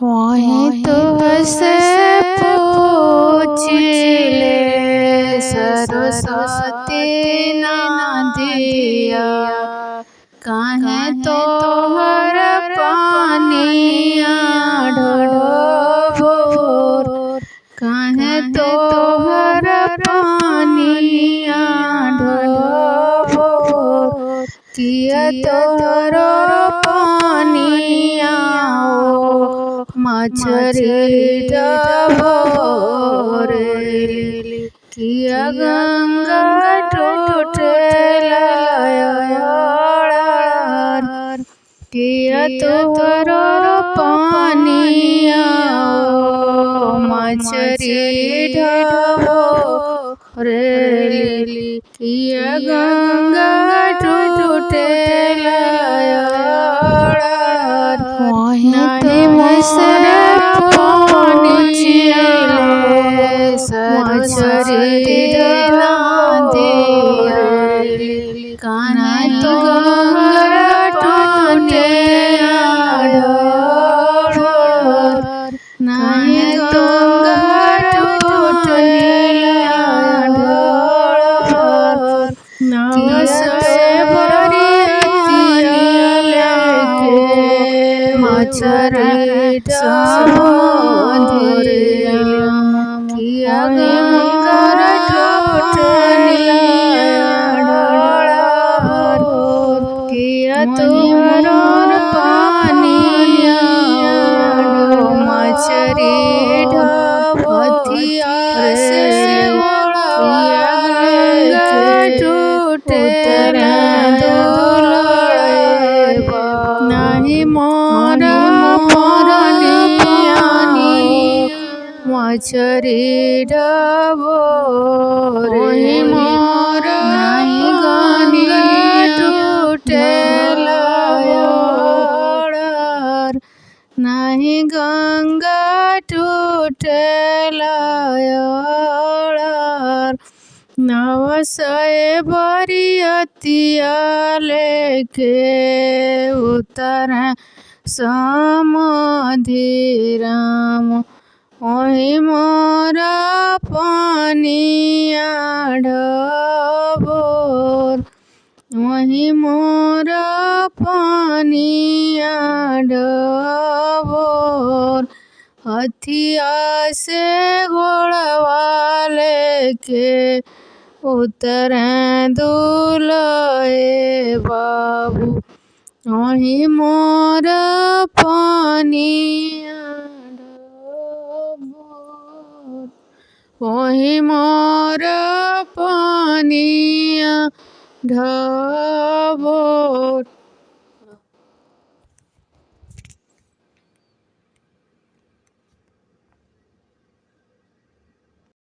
वहीं तो से पूछ ले सरस्वती नदिया, काहे तो हर पानिया ढोर, काहे तो हर पानिया ढोर, किया तोरो पानिया मछरी ढोर, किया गंगा टूटेला, किया तोरो पानिया मछरी ढोर, किया गंगा टूटेला। वहीं तुम से पूछिए सरस्वती नदिया, काहे तो गंगा टूटेला ढोर, नहीं गंगा टूटेला ढोर, नाव से बरिया लेके मछरी समुद्रिया, किया गंगा टूटेला ढोर, किया तोरो पानिया मछरी ढोर, से किया गंगा टूटेला नहीं मोरा मछरी ढोर, मोरा नहीं गंगा टूटेला, नहीं गंगा टूटेला। नाव से बरियतिया लेके उतर समुद्रम, वहीं मोरा पानिया ढोर, वहीं मोरा पानिया ढोर, हथिया से घोड़वा लेके उतर दुलहे बाबू, वहीं मोरा पानिया ढोर, वहीं मोरा पानिया ढोर।